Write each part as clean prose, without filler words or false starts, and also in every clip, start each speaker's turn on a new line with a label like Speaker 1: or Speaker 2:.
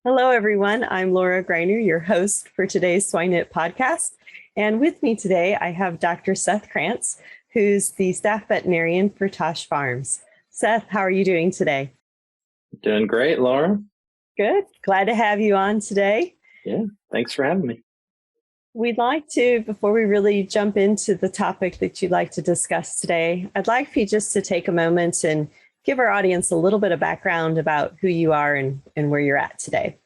Speaker 1: Hello, everyone. I'm Laura Greiner, your host for today's 𝗦𝗏 podcast. And with me today, I have Dr. Seth Krantz, who's the staff veterinarian for 𝗏𝘶 Farms. Seth, how are you doing today?
Speaker 2: Doing great, Laura.
Speaker 1: Good. Glad to have you on today.
Speaker 2: Yeah, thanks for having me.
Speaker 1: We'd like to, before we really jump into the topic that you'd like to discuss today, I'd like for you just to take a moment and give our audience a little bit of background about who you are and where you're at today.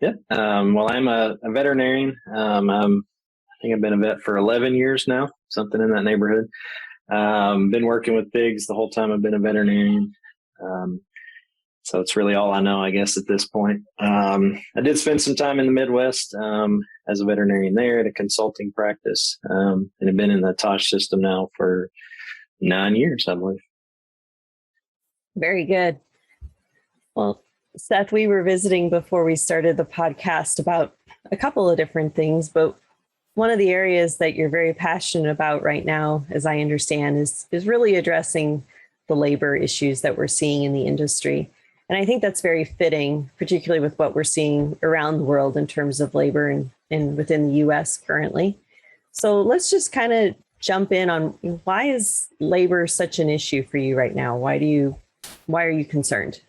Speaker 2: Yeah. Well, I'm a veterinarian. I think I've been a vet for 11 years now, something in that neighborhood. Been working with pigs the whole time I've been a veterinarian. So it's really all I know, I guess, at this point. I did spend some time in the Midwest as a veterinarian there at a consulting practice, and have been in the 𝗏𝘶 system now for 9 years, I believe.
Speaker 1: Very good. Well, Seth, we were visiting before we started the podcast about a couple of different things, but one of the areas that you're very passionate about right now, as I understand, is really addressing the labor issues that we're seeing in the industry. And I think that's very fitting, particularly with what we're seeing around the world in terms of labor and within the US currently. So let's just kind of jump in on why is labor such an issue for you right now? Why are you concerned?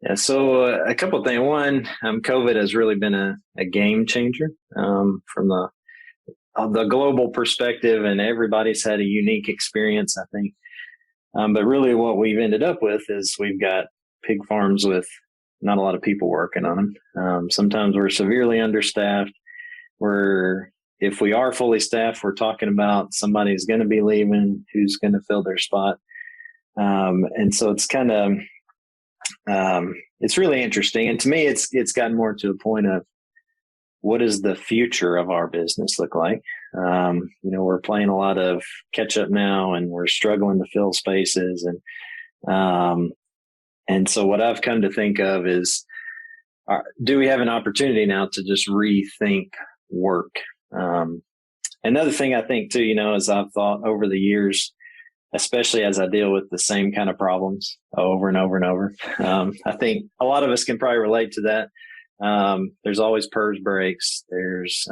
Speaker 2: Yeah, so a couple of things. One, COVID has really been a game changer from the global perspective, and everybody's had a unique experience, I think. But really what we've ended up with is we've got pig farms with not a lot of people working on them. Sometimes we're severely understaffed. If we are fully staffed, we're talking about somebody's going to be leaving, who's going to fill their spot. And so it's kind of, it's really interesting. And to me, it's gotten more to a point of what does the future of our business look like? We're playing a lot of catch up now, and we're struggling to fill spaces. And so what I've come to think of is, do we have an opportunity now to just rethink work? Another thing I think too, as I've thought over the years, especially as I deal with the same kind of problems over and over and over. I think a lot of us can probably relate to that. There's always PRRS breaks. There's,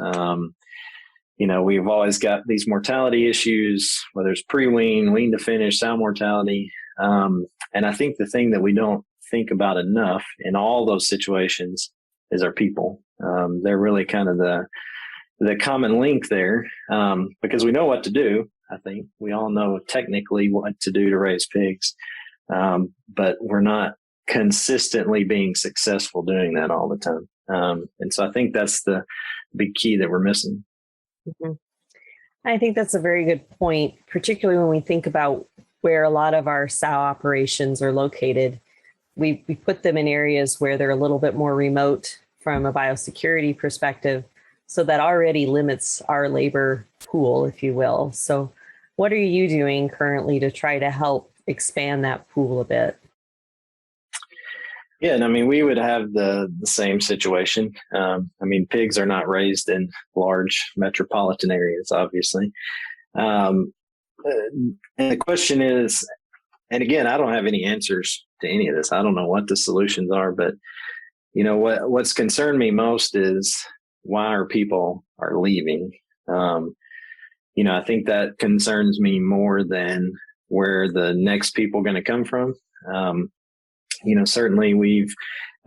Speaker 2: we've always got these mortality issues, whether it's pre-wean, wean to finish, sow mortality. And I think the thing that we don't think about enough in all those situations is our people. They're really kind of the common link there, because we know what to do. I think we all know technically what to do to raise pigs, but we're not consistently being successful doing that all the time. And so I think that's the big key that we're missing.
Speaker 1: Mm-hmm. I think that's a very good point, particularly when we think about where a lot of our sow operations are located. We put them in areas where they're a little bit more remote from a biosecurity perspective, so that already limits our labor pool, if you will. So what are you doing currently to try to help expand that pool a bit?
Speaker 2: Yeah, and we would have the same situation. Pigs are not raised in large metropolitan areas, obviously. And the question is, and again, I don't have any answers to any of this. I don't know what the solutions are, but what's concerned me most is why our people are leaving. I think that concerns me more than where the next people are going to come from. Certainly we've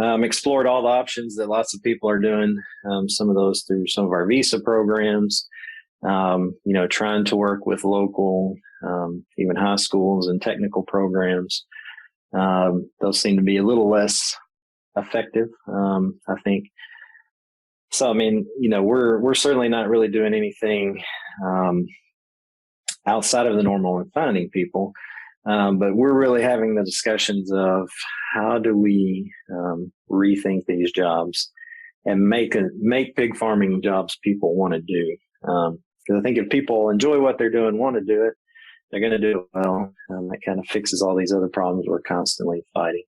Speaker 2: explored all the options that lots of people are doing, some of those through some of our visa programs, trying to work with local, even high schools and technical programs. Those seem to be a little less effective, I think. So, we're certainly not really doing anything outside of the normal in finding people, but we're really having the discussions of how do we rethink these jobs and make pig farming jobs people want to do. Because I think if people enjoy what they're doing, want to do it, they're going to do it well. That kind of fixes all these other problems we're constantly fighting.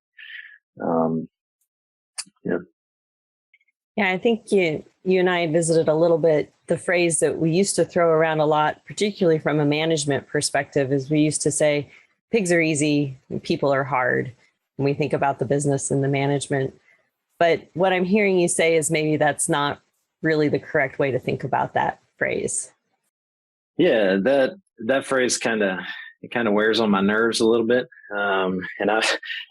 Speaker 1: Yeah, I think you and I visited a little bit. The phrase that we used to throw around a lot, particularly from a management perspective, is we used to say, pigs are easy, and people are hard. When we think about the business and the management, But what I'm hearing you say is maybe that's not really the correct way to think about that phrase.
Speaker 2: Yeah, that phrase kind of wears on my nerves a little bit. And I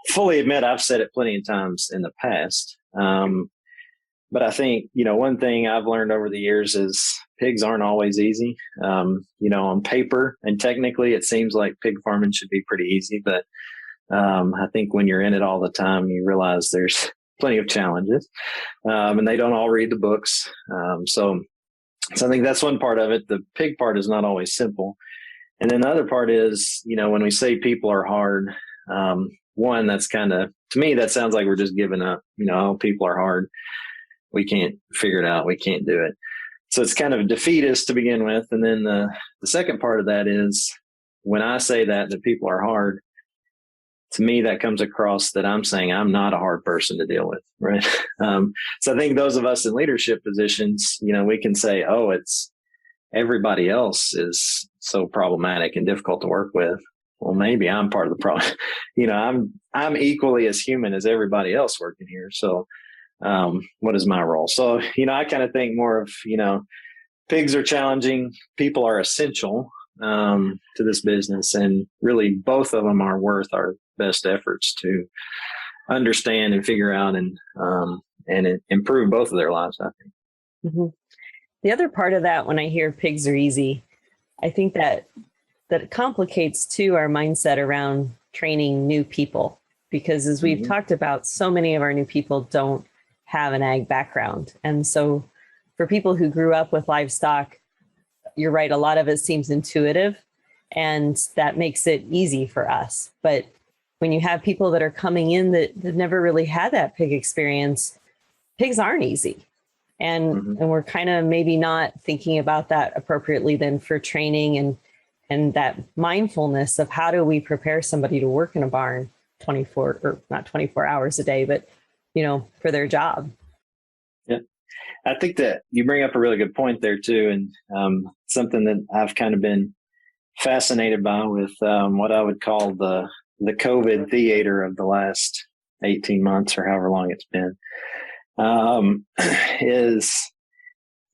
Speaker 2: fully admit I've said it plenty of times in the past. But I think, one thing I've learned over the years is pigs aren't always easy. On paper and technically it seems like pig farming should be pretty easy, but I think when you're in it all the time, you realize there's plenty of challenges, and they don't all read the books. So I think that's one part of it. The pig part is not always simple. And then the other part is, when we say people are hard, one, that's to me, that sounds like we're just giving up, oh, people are hard. We can't figure it out. We can't do it. So it's kind of defeatist to begin with. And then the second part of that is when I say that people are hard, to me, that comes across that I'm saying I'm not a hard person to deal with, right? So I think those of us in leadership positions, we can say, oh, it's everybody else is so problematic and difficult to work with. Well, maybe I'm part of the problem. I'm equally as human as everybody else working here. So what is my role? So, I kind of think more of, pigs are challenging. People are essential to this business. And really both of them are worth our best efforts to understand and figure out and improve both of their lives, I think.
Speaker 1: Mm-hmm. The other part of that, when I hear pigs are easy, I think that it complicates too our mindset around training new people, because as we've talked about, so many of our new people don't have an ag background. And so for people who grew up with livestock, you're right, a lot of it seems intuitive and that makes it easy for us. But when you have people that are coming in that never really had that pig experience, pigs aren't easy. And we're kind of maybe not thinking about that appropriately then for training and that mindfulness of how do we prepare somebody to work in a barn not 24 hours a day, but, for their job.
Speaker 2: Yeah. I think that you bring up a really good point there too. And something that I've kind of been fascinated by with what I would call the COVID theater of the last 18 months or however long it's been, is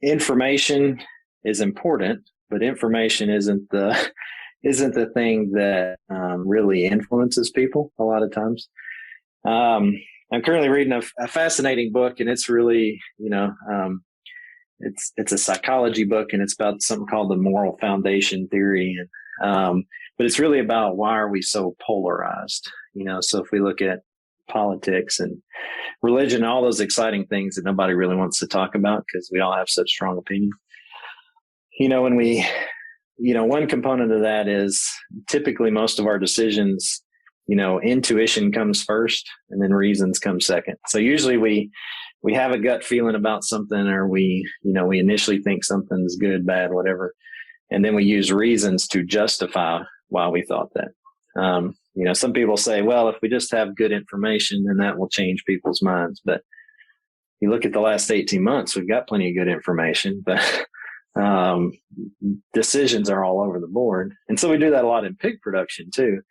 Speaker 2: information is important, but information isn't the thing that really influences people a lot of times. I'm currently reading a fascinating book, and it's really, it's a psychology book, and it's about something called the moral foundation theory. And, but it's really about why are we so polarized? So if we look at politics and religion, all those exciting things that nobody really wants to talk about because we all have such strong opinions. When we, one component of that is typically most of our decisions, intuition comes first and then reasons come second. So usually we have a gut feeling about something, or we initially think something's good, bad, whatever. And then we use reasons to justify why we thought that. Some people say, well, if we just have good information, then that will change people's minds. But you look at the last 18 months, we've got plenty of good information, but decisions are all over the board. And so we do that a lot in pig production too.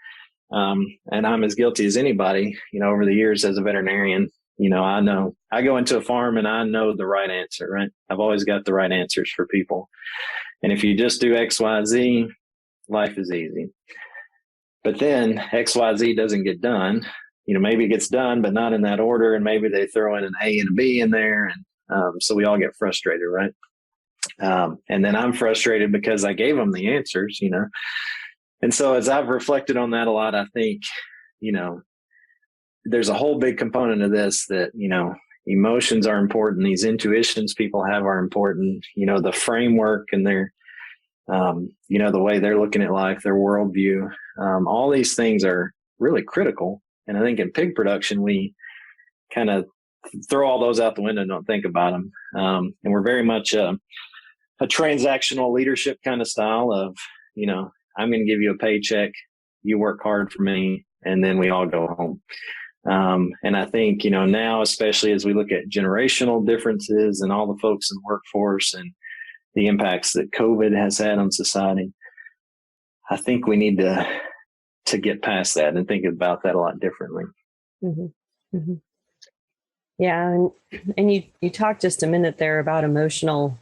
Speaker 2: And I'm as guilty as anybody, over the years as a veterinarian. I know I go into a farm and I know the right answer, right? I've always got the right answers for people. And if you just do X, Y, Z, life is easy. But then X, Y, Z doesn't get done. Maybe it gets done, but not in that order. And maybe they throw in an A and a B in there. And so we all get frustrated, right? And then I'm frustrated because I gave them the answers, And so as I've reflected on that a lot, I think, there's a whole big component of this that, emotions are important. These intuitions people have are important, the framework and their, the way they're looking at life, their worldview. All these things are really critical. And I think in pig production, we kind of throw all those out the window and don't think about them. And we're very much a transactional leadership kind of style of, I'm going to give you a paycheck, you work hard for me, and then we all go home. And I think, now, especially as we look at generational differences and all the folks in the workforce and the impacts that COVID has had on society, I think we need to get past that and think about that a lot differently.
Speaker 1: Mm-hmm. Mm-hmm. Yeah. And you talked just a minute there about emotional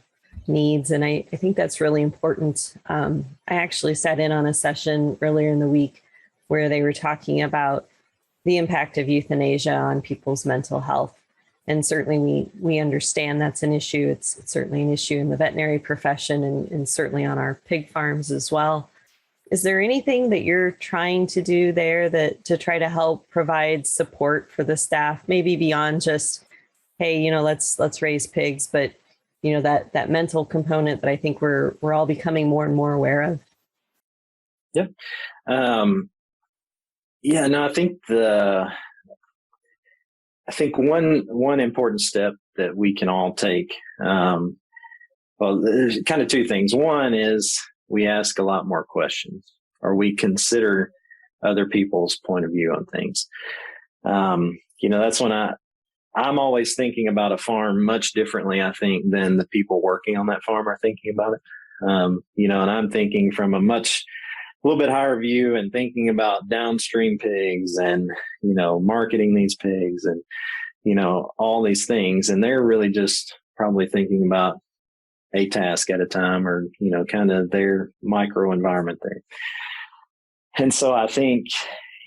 Speaker 1: needs. And I think that's really important. I actually sat in on a session earlier in the week where they were talking about the impact of euthanasia on people's mental health. And certainly we understand that's an issue. It's certainly an issue in the veterinary profession and certainly on our pig farms as well. Is there anything that you're trying to do there to try to help provide support for the staff, maybe beyond just, hey, let's raise pigs, but that mental component that I think we're all becoming more and more aware of?
Speaker 2: Yep. Yeah, no, I think one important step that we can all take, well, there's kind of two things. One is we ask a lot more questions, or we consider other people's point of view on things. That's when I'm always thinking about a farm much differently, I think, than the people working on that farm are thinking about it. And I'm thinking from a little bit higher view and thinking about downstream pigs and, marketing these pigs and, all these things. And they're really just probably thinking about a task at a time, or, kind of their micro environment there. And so I think,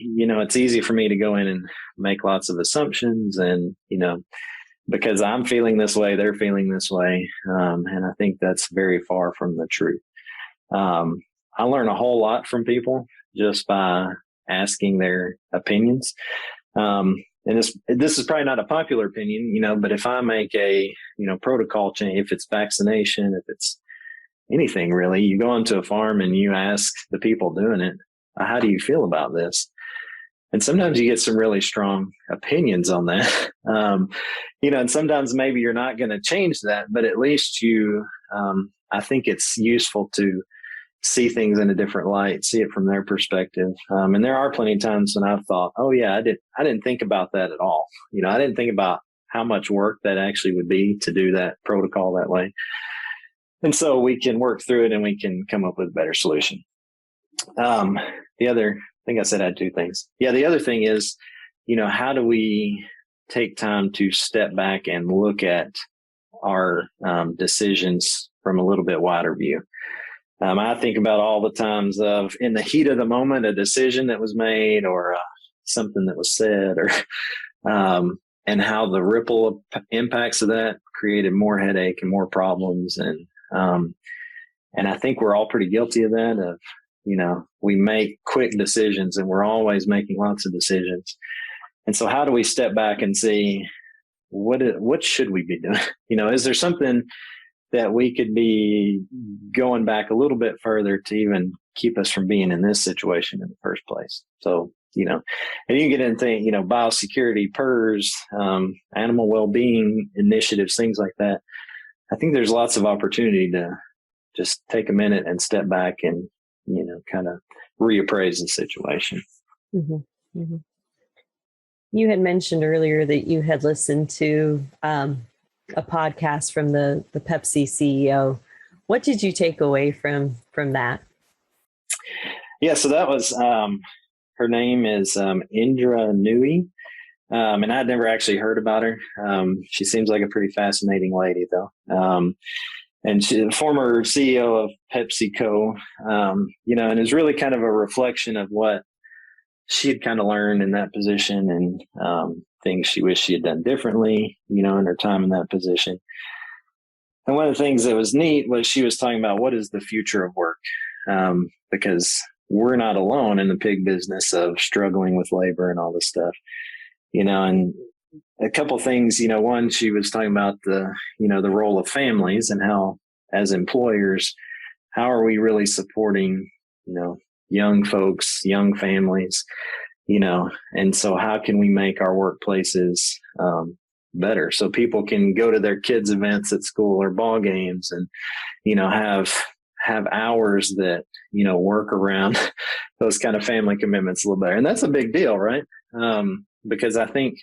Speaker 2: it's easy for me to go in and make lots of assumptions and, because I'm feeling this way, they're feeling this way. And I think that's very far from the truth. I learn a whole lot from people just by asking their opinions. And this is probably not a popular opinion, but if I make a, protocol change, if it's vaccination, if it's anything really, you go into a farm and you ask the people doing it, how do you feel about this? And sometimes you get some really strong opinions on that. And sometimes maybe you're not going to change that, but at least I think it's useful to see things in a different light, see it from their perspective. And there are plenty of times when I've thought, oh yeah, I didn't think about that at all. I didn't think about how much work that actually would be to do that protocol that way. And so we can work through it and we can come up with a better solution. I think I said I had two things. Yeah. The other thing is, how do we take time to step back and look at our decisions from a little bit wider view? I think about all the times of in the heat of the moment, a decision that was made or something that was said, or and how the ripple impacts of that created more headache and more problems. And I think we're all pretty guilty of that. Of we make quick decisions and we're always making lots of decisions. And so, how do we step back and see what should we be doing? Is there something that we could be going back a little bit further to even keep us from being in this situation in the first place? So, and you get into, biosecurity, PRRS, animal well-being initiatives, things like that. I think there's lots of opportunity to just take a minute and step back and, kind of reappraise the situation.
Speaker 1: Mm-hmm. Mm-hmm. You had mentioned earlier that you had listened to, a podcast from the Pepsi CEO. What did you take away from that?
Speaker 2: Yeah, so that was her name is Indra Nooyi, and I'd never actually heard about her. She seems like a pretty fascinating lady, though. And she's a former CEO of PepsiCo, and is really kind of a reflection of what she had kind of learned in that position and things she wished she had done differently, in her time in that position. And one of the things that was neat was she was talking about what is the future of work, because we're not alone in the pig business of struggling with labor and all this stuff, and a couple of things, one, she was talking about the role of families and how as employers, how are we really supporting, young folks, young families, and so how can we make our workplaces better so people can go to their kids' events at school or ball games and, have hours that, work around those kind of family commitments a little better. And that's a big deal, right? Because I think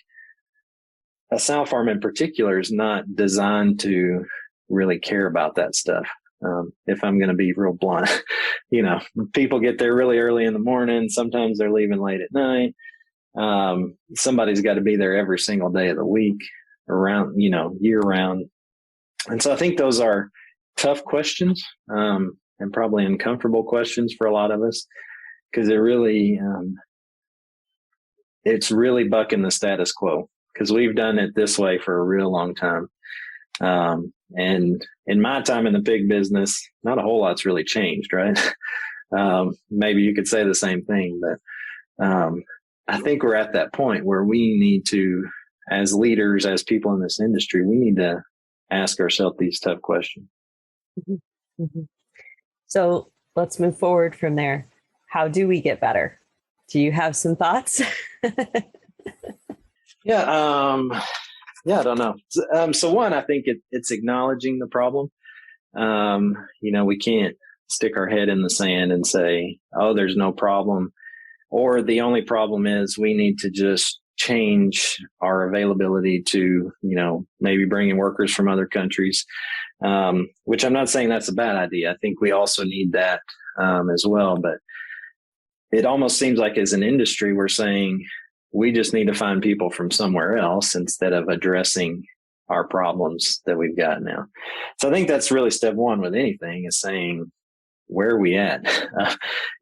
Speaker 2: a sow farm in particular is not designed to really care about that stuff. If I'm going to be real blunt, people get there really early in the morning. Sometimes they're leaving late at night. Somebody's got to be there every single day of the week. around, year round. And so I think those are tough questions, and probably uncomfortable questions for a lot of us, because it's really bucking the status quo, because we've done it this way for a real long time. And in my time in the pig business, not a whole lot's really changed, right? Maybe you could say the same thing, but I think we're at that point where we need to, as leaders, as people in this industry, we need to ask ourselves these tough questions.
Speaker 1: Mm-hmm. Mm-hmm. So let's move forward from there. How do we get better? Do you have some thoughts?
Speaker 2: Yeah, I don't know. So one, I think it's acknowledging the problem. We can't stick our head in the sand and say, oh, there's no problem, or the only problem is we need to just change our availability to, maybe bring in workers from other countries, which I'm not saying that's a bad idea. I think we also need that as well. But it almost seems like as an industry, we're saying we just need to find people from somewhere else instead of addressing our problems that we've got now. So I think that's really step one with anything, is saying, where are we at?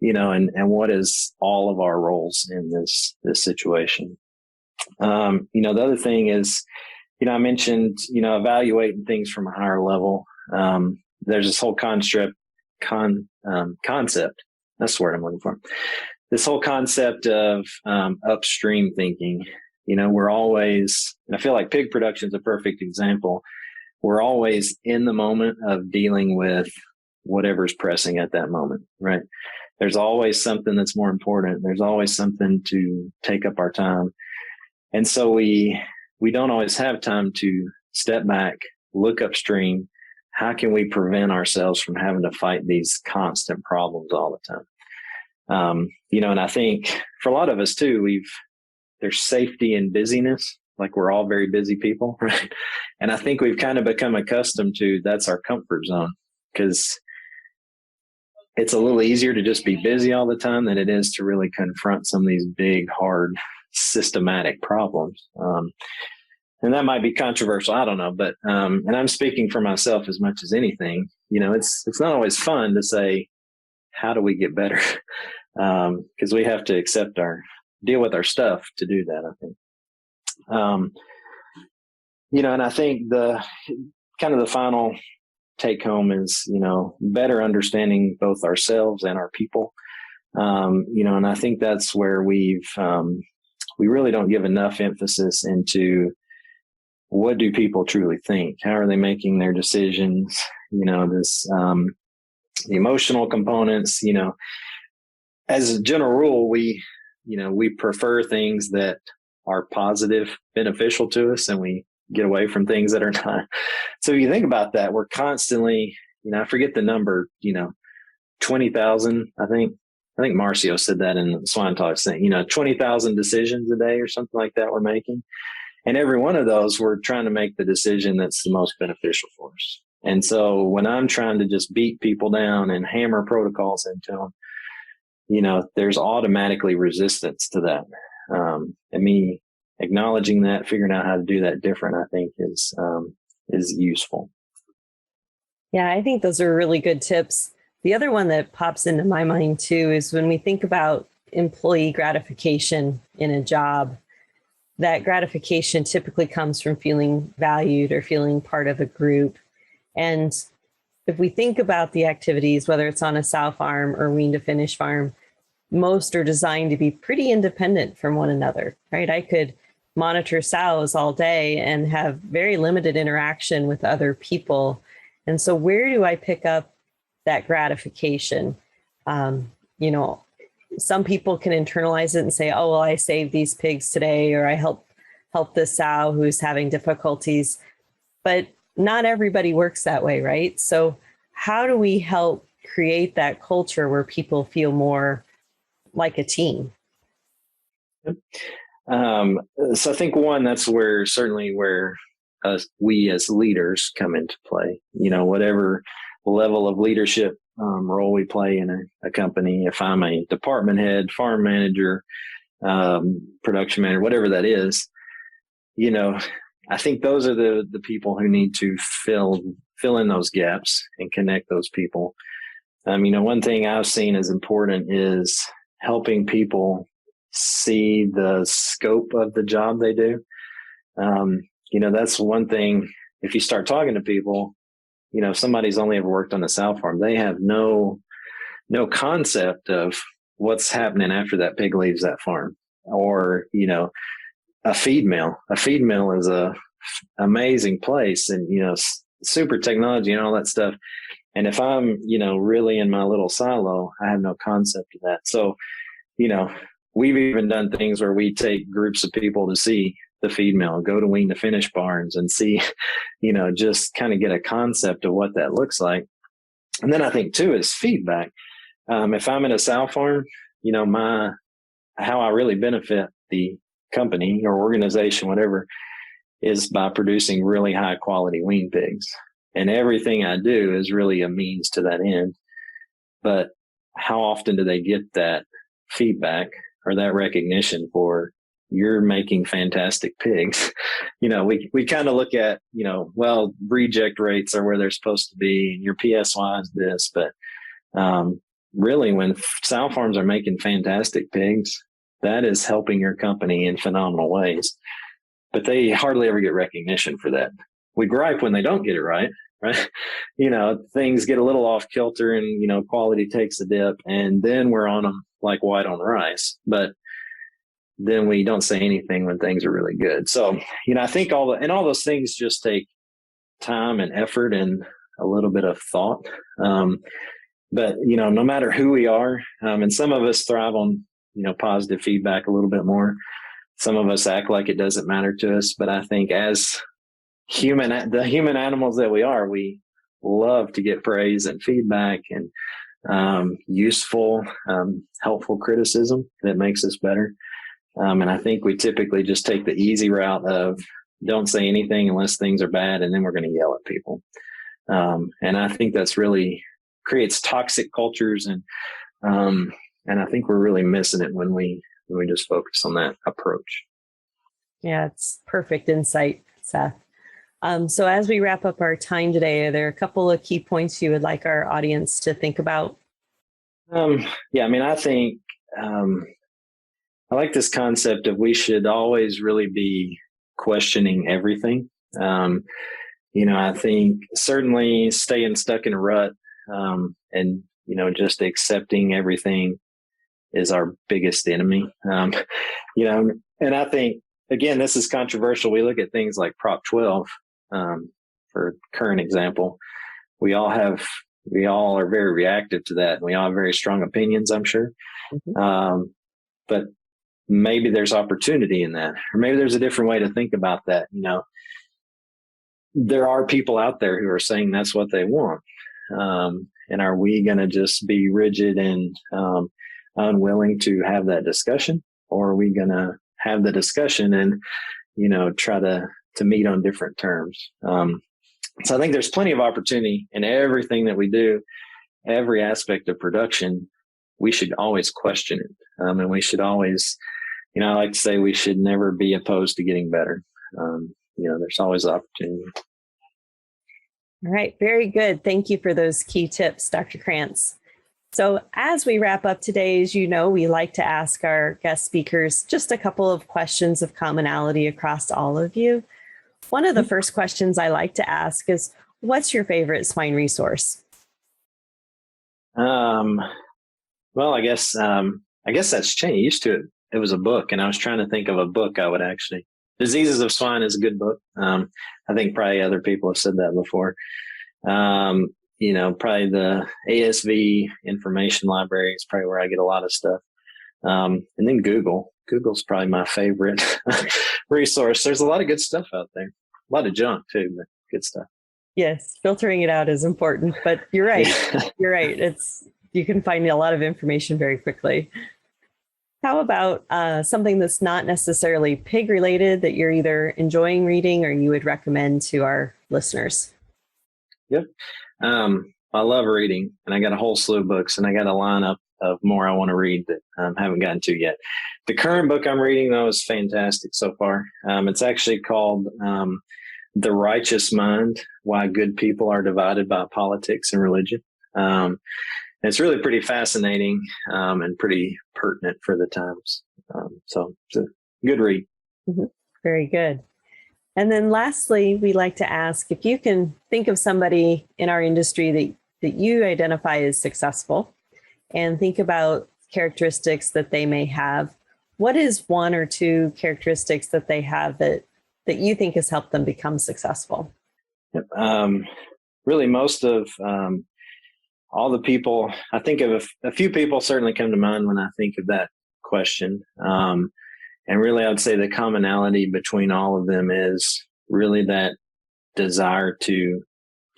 Speaker 2: And what is all of our roles in this situation? The other thing is, I mentioned, evaluating things from a higher level. There's this whole concept. That's the word I'm looking for. This whole concept of upstream thinking. We're always, and I feel like pig production is a perfect example. We're always in the moment of dealing with whatever's pressing at that moment, right? There's always something that's more important. There's always something to take up our time. And so we don't always have time to step back, look upstream. How can we prevent ourselves from having to fight these constant problems all the time? And I think for a lot of us too, there's safety in busyness. Like, we're all very busy people, right? And I think we've kind of become accustomed to, that's our comfort zone, because it's a little easier to just be busy all the time than it is to really confront some of these big, hard, systematic problems. And that might be controversial. I don't know, but, and I'm speaking for myself as much as anything, it's not always fun to say, how do we get better? Because we have to deal with our stuff to do that, I think. And I think the final take home is, better understanding both ourselves and our people. And I think that's where we really don't give enough emphasis into, what do people truly think? How are they making their decisions? The emotional components, as a general rule, we prefer things that are positive, beneficial to us, and we get away from things that are not. So if you think about that, we're constantly, I forget the number, 20,000, I think Marcio said that in the Swine Talk thing, 20,000 decisions a day or something like that we're making. And every one of those, we're trying to make the decision that's the most beneficial for us. And so when I'm trying to just beat people down and hammer protocols into them, there's automatically resistance to that. And me acknowledging that, figuring out how to do that different, I think is useful.
Speaker 1: Yeah, I think those are really good tips. The other one that pops into my mind too is when we think about employee gratification in a job, that gratification typically comes from feeling valued or feeling part of a group. And if we think about the activities, whether it's on a sow farm or wean to finish farm, most are designed to be pretty independent from one another, right? I could monitor sows all day and have very limited interaction with other people. And so where do I pick up that gratification? Some people can internalize it and say, oh, well, I saved these pigs today, or I help this sow who's having difficulties. But not everybody works that way, right? So how do we help create that culture where people feel more like a team?
Speaker 2: So I think one, that's where we as leaders come into play. Whatever level of leadership role we play in a company, if I'm a department head, farm manager, production manager, whatever that is, I think those are the people who need to fill in those gaps and connect those people. One thing I've seen as important is helping people see the scope of the job they do. That's one thing. If you start talking to people, if somebody's only ever worked on a sow farm, they have no concept of what's happening after that pig leaves that farm. Or, a feed mill. A feed mill is a amazing place, and, super technology and all that stuff. And if I'm, really in my little silo, I have no concept of that. So, we've even done things where we take groups of people to see the feed mill, go to 𝗦𝗽𝘵𝗵 barns and see, just kind of get a concept of what that looks like. And then I think too is feedback. If I'm in a sow farm, how I really benefit the company or organization, whatever, is by producing really high quality wean pigs. And everything I do is really a means to that end. But how often do they get that feedback or that recognition for, you're making fantastic pigs? We kind of look at, reject rates are where they're supposed to be, and your PSY is this, but really when sow farms are making fantastic pigs, that is helping your company in phenomenal ways. But they hardly ever get recognition for that. We gripe when they don't get it right? Things get a little off kilter and, quality takes a dip, and then we're on them like white on rice. But then we don't say anything when things are really good. So, I think all those things just take time and effort and a little bit of thought. But, no matter who we are, and some of us thrive on, positive feedback a little bit more. Some of us act like it doesn't matter to us. But I think as the human animals that we are, we love to get praise and feedback and useful, helpful criticism that makes us better. And I think we typically just take the easy route of don't say anything unless things are bad, and then we're going to yell at people. And I think that's really creates toxic cultures, and I think we're really missing it when we just focus on that approach.
Speaker 1: Yeah, it's perfect insight, Seth. So as we wrap up our time today, are there a couple of key points you would like our audience to think about?
Speaker 2: I think I like this concept of we should always really be questioning everything. I think certainly staying stuck in a rut and just accepting everything is our biggest enemy. And I think, again, this is controversial. We look at things like Prop 12 for current example. We all are very reactive to that, and we all have very strong opinions, I'm sure. Mm-hmm. But maybe there's opportunity in that, or maybe there's a different way to think about that. There are people out there who are saying that's what they want. And are we going to just be rigid and unwilling to have that discussion, or are we going to have the discussion and, try to meet on different terms? So I think there's plenty of opportunity in everything that we do, every aspect of production. We should always question it. And we should always, I like to say we should never be opposed to getting better. There's always opportunity.
Speaker 1: All right. Very good. Thank you for those key tips, Dr. Krantz. So as we wrap up today, as you know, we like to ask our guest speakers just a couple of questions of commonality across all of you. One of the first questions I like to ask is, what's your favorite swine resource?
Speaker 2: Well, I guess that's changed. It was a book, and I was trying to think of a book I would actually. Diseases of Swine is a good book. I think probably other people have said that before. Probably the ASV information library is probably where I get a lot of stuff. And then Google's probably my favorite resource. There's a lot of good stuff out there. A lot of junk too, but good stuff. Yes,
Speaker 1: filtering it out is important, but you're right. You're right. You can find a lot of information very quickly. How about something that's not necessarily pig related that you're either enjoying reading or you would recommend to our listeners?
Speaker 2: Yep. I love reading, and I got a whole slew of books, and I got a lineup of more I want to read that I haven't gotten to yet. The current book I'm reading, though, is fantastic so far. It's actually called The Righteous Mind: Why Good People Are Divided by Politics and Religion. It's really pretty fascinating and pretty pertinent for the times. So it's a good read.
Speaker 1: Mm-hmm. Very good. And then lastly, we like to ask if you can think of somebody in our industry that you identify as successful and think about characteristics that they may have. What is one or two characteristics that they have that you think has helped them become successful?
Speaker 2: Yep. Really, most of all the people, I think of a few people certainly come to mind when I think of that question. And really, I would say the commonality between all of them is really that desire to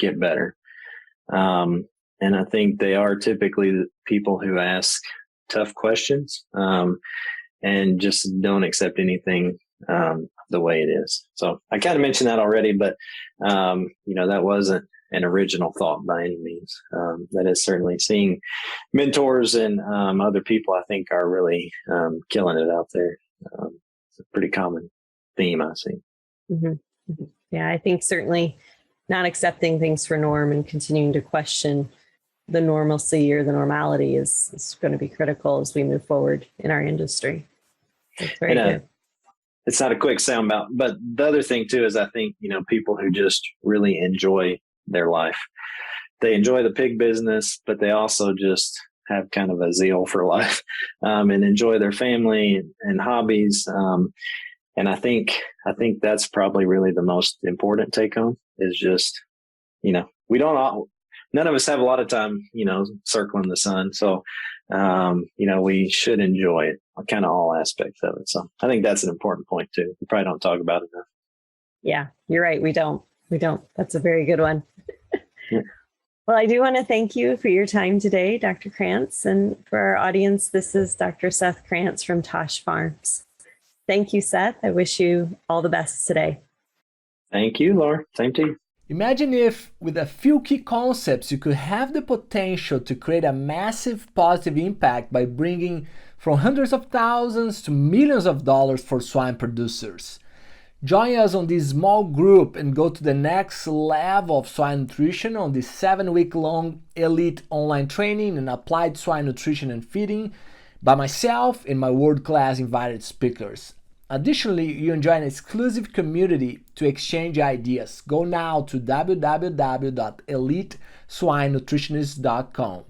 Speaker 2: get better. And I think they are typically the people who ask tough questions and just don't accept anything the way it is. So I kind of mentioned that already, but that wasn't an original thought by any means. That is certainly seeing mentors and other people I think are really killing it out there. It's a pretty common theme I see.
Speaker 1: Mm-hmm. Mm-hmm. Yeah, I think certainly not accepting things for norm and continuing to question the normalcy or the normality is going to be critical as we move forward in our industry. That's very good.
Speaker 2: It's not a quick sound bite, but the other thing too is I think, people who just really enjoy their life. They enjoy the pig business, but they also just have kind of a zeal for life and enjoy their family and hobbies. And I think that's probably really the most important take home is just, none of us have a lot of time, circling the sun. So, we should enjoy it, kind of all aspects of it. So I think that's an important point too. We probably don't talk about it enough.
Speaker 1: Yeah, you're right. We don't. That's a very good one.
Speaker 2: Yeah.
Speaker 1: Well, I do want to thank you for your time today, Dr. Krantz. And for our audience, this is Dr. Seth Krantz from Tosh Farms. Thank you, Seth. I wish you all the best today.
Speaker 2: Thank you, Laura. Same to you.
Speaker 3: Imagine if, with a few key concepts, you could have the potential to create a massive positive impact by bringing from hundreds of thousands to millions of dollars for swine producers. Join us on this small group and go to the next level of swine nutrition on this 7-week-long elite online training in applied swine nutrition and feeding by myself and my world-class invited speakers. Additionally, you enjoy an exclusive community to exchange ideas. Go now to www.eliteswinenutritionist.com.